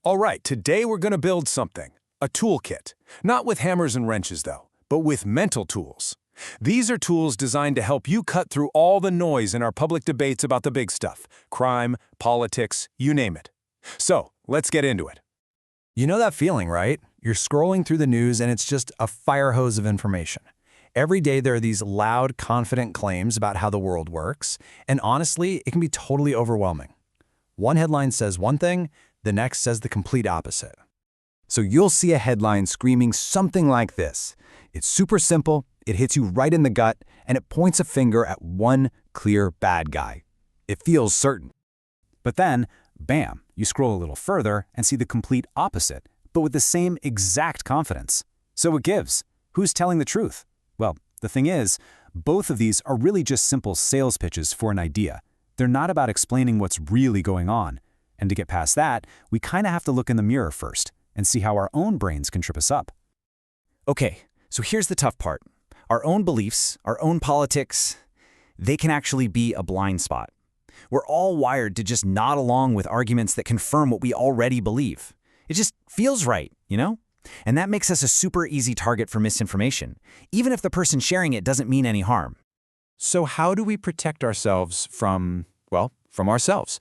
All right, today we're going to build something, a toolkit. Not with hammers and wrenches, though, but with mental tools. These are tools designed to help you cut through all the noise in our public debates about the big stuff, crime, politics, you name it. So, let's get into it. You know that feeling, right? You're scrolling through the news and it's just a fire hose of information. Every day there are these loud, confident claims about how the world works, and honestly, it can be totally overwhelming. One headline says one thing, the next says the complete opposite. So you'll see a headline screaming something like this. It's super simple, it hits you right in the gut, and it points a finger at one clear bad guy. It feels certain. But then, bam, you scroll a little further and see the complete opposite, but with the same exact confidence. So it gives. Who's telling the truth? Well, the thing is, both of these are really just simple sales pitches for an idea. They're not about explaining what's really going on. And to get past that, we kind of have to look in the mirror first and see how our own brains can trip us up. Okay, so here's the tough part. Our own beliefs, our own politics, they can actually be a blind spot. We're all wired to just nod along with arguments that confirm what we already believe. It just feels right, you know? And that makes us a super easy target for misinformation, even if the person sharing it doesn't mean any harm. So how do we protect ourselves from ourselves?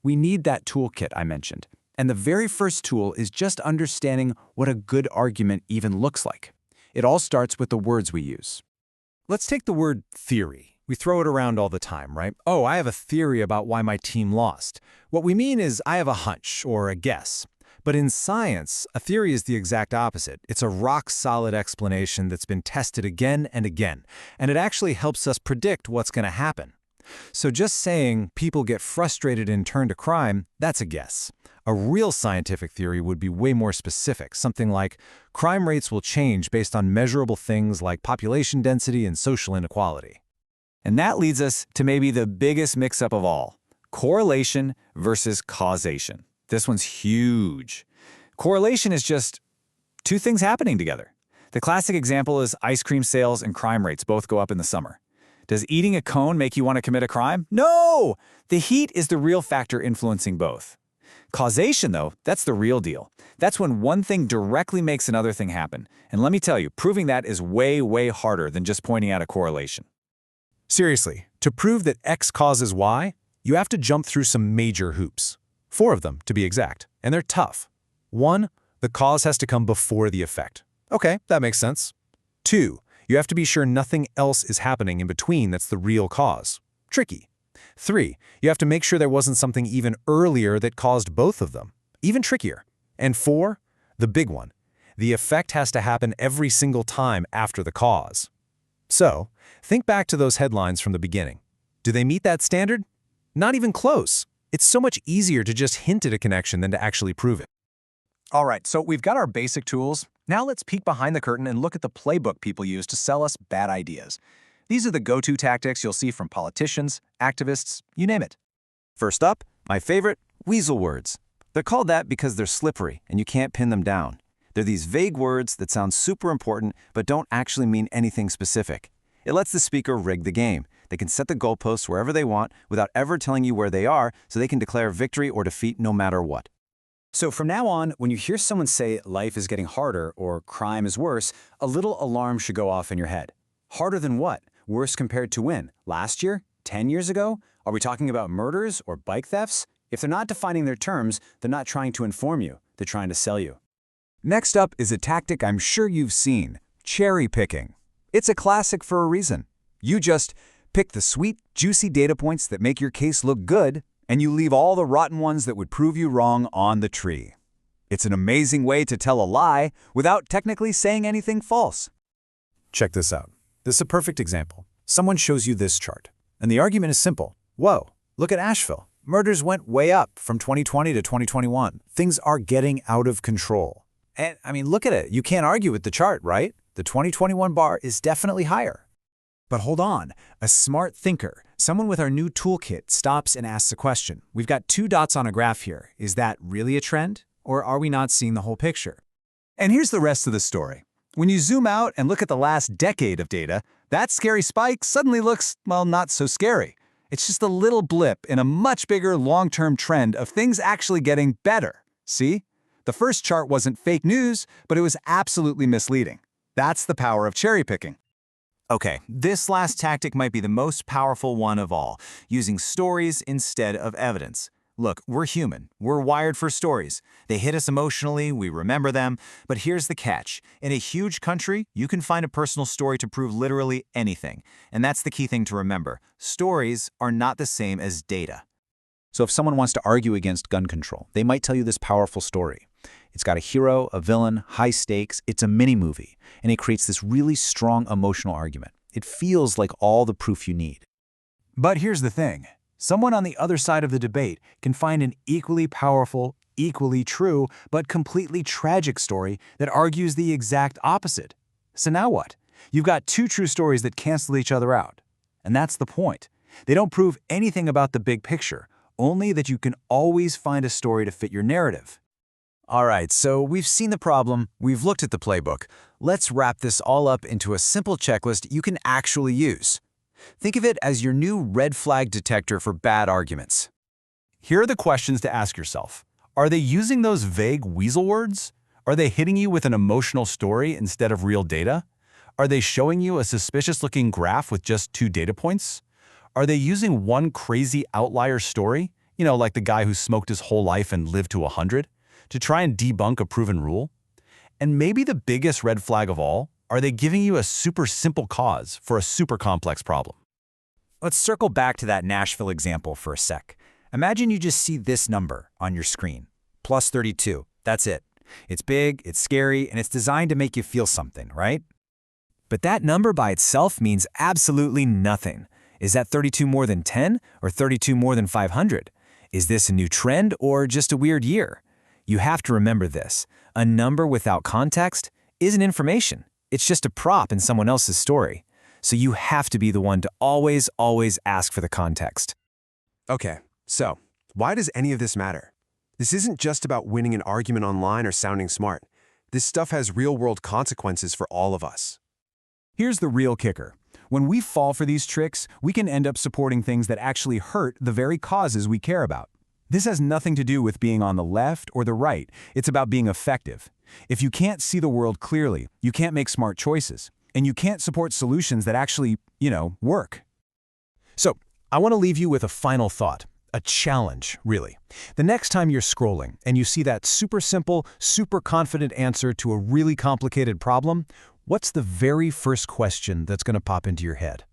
We need that toolkit I mentioned. And the very first tool is just understanding what a good argument even looks like. It all starts with the words we use. Let's take the word theory. We throw it around all the time, right? Oh, I have a theory about why my team lost. What we mean is I have a hunch or a guess. But in science, a theory is the exact opposite. It's a rock-solid explanation that's been tested again and again, and it actually helps us predict what's going to happen. So just saying people get frustrated and turn to crime, that's a guess. A real scientific theory would be way more specific, something like crime rates will change based on measurable things like population density and social inequality. And that leads us to maybe the biggest mix-up of all, correlation versus causation. This one's huge. Correlation is just two things happening together. The classic example is ice cream sales and crime rates both go up in the summer. Does eating a cone make you want to commit a crime? No! The heat is the real factor influencing both. Causation, though, that's the real deal. That's when one thing directly makes another thing happen. And let me tell you, proving that is way, way harder than just pointing out a correlation. Seriously, to prove that X causes Y, you have to jump through some major hoops. 4 of them, to be exact, and they're tough. 1, the cause has to come before the effect. Okay, that makes sense. 2, you have to be sure nothing else is happening in between that's the real cause. Tricky. 3, you have to make sure there wasn't something even earlier that caused both of them. Even trickier. And 4, the big one. The effect has to happen every single time after the cause. So, think back to those headlines from the beginning. Do they meet that standard? Not even close. It's so much easier to just hint at a connection than to actually prove it. All right, so we've got our basic tools. Now let's peek behind the curtain and look at the playbook people use to sell us bad ideas. These are the go-to tactics you'll see from politicians, activists, you name it. First up, my favorite, weasel words. They're called that because they're slippery and you can't pin them down. They're these vague words that sound super important but don't actually mean anything specific. It lets the speaker rig the game. They can set the goalposts wherever they want without ever telling you where they are, so they can declare victory or defeat no matter what. So from now on, when you hear someone say life is getting harder or crime is worse, a little alarm should go off in your head. Harder than what? Worse compared to when? Last year? 10 years ago? Are we talking about murders or bike thefts? If they're not defining their terms, they're not trying to inform you. They're trying to sell you. Next up is a tactic I'm sure you've seen, cherry picking. It's a classic for a reason. You just pick the sweet, juicy data points that make your case look good, and you leave all the rotten ones that would prove you wrong on the tree. It's an amazing way to tell a lie without technically saying anything false. Check this out. This is a perfect example. Someone shows you this chart, and the argument is simple. Whoa, look at Asheville. Murders went way up from 2020 to 2021. Things are getting out of control. And, look at it. You can't argue with the chart, right? The 2021 bar is definitely higher. But hold on. A smart thinker, someone with our new toolkit, stops and asks a question. We've got 2 dots on a graph here. Is that really a trend? Or are we not seeing the whole picture? And here's the rest of the story. When you zoom out and look at the last decade of data, that scary spike suddenly looks, well, not so scary. It's just a little blip in a much bigger long-term trend of things actually getting better. See? The first chart wasn't fake news, but it was absolutely misleading. That's the power of cherry picking. Okay, this last tactic might be the most powerful one of all, using stories instead of evidence. Look, we're human. We're wired for stories. They hit us emotionally, we remember them. But here's the catch. In a huge country, you can find a personal story to prove literally anything. And that's the key thing to remember. Stories are not the same as data. So if someone wants to argue against gun control, they might tell you this powerful story. It's got a hero, a villain, high stakes, it's a mini-movie, and it creates this really strong emotional argument. It feels like all the proof you need. But here's the thing. Someone on the other side of the debate can find an equally powerful, equally true, but completely tragic story that argues the exact opposite. So now what? You've got two true stories that cancel each other out. And that's the point. They don't prove anything about the big picture, only that you can always find a story to fit your narrative. All right, so we've seen the problem, we've looked at the playbook. Let's wrap this all up into a simple checklist you can actually use. Think of it as your new red flag detector for bad arguments. Here are the questions to ask yourself. Are they using those vague weasel words? Are they hitting you with an emotional story instead of real data? Are they showing you a suspicious-looking graph with just 2 data points? Are they using one crazy outlier story, like the guy who smoked his whole life and lived to 100, to try and debunk a proven rule? And maybe the biggest red flag of all, are they giving you a super simple cause for a super complex problem? Let's circle back to that Nashville example for a sec. Imagine you just see this number on your screen, plus 32. That's it. It's big, it's scary, and it's designed to make you feel something, right? But that number by itself means absolutely nothing. Is that 32 more than 10 or 32 more than 500? Is this a new trend or just a weird year? You have to remember this. A number without context isn't information. It's just a prop in someone else's story. So you have to be the one to always ask for the context. Okay, so why does any of this matter? This isn't just about winning an argument online or sounding smart. This stuff has real-world consequences for all of us. Here's the real kicker. When we fall for these tricks, we can end up supporting things that actually hurt the very causes we care about. This has nothing to do with being on the left or the right. It's about being effective. If you can't see the world clearly, you can't make smart choices. And you can't support solutions that actually, work. So, I want to leave you with a final thought. A challenge, really. The next time you're scrolling and you see that super simple, super confident answer to a really complicated problem, what's the very first question that's going to pop into your head?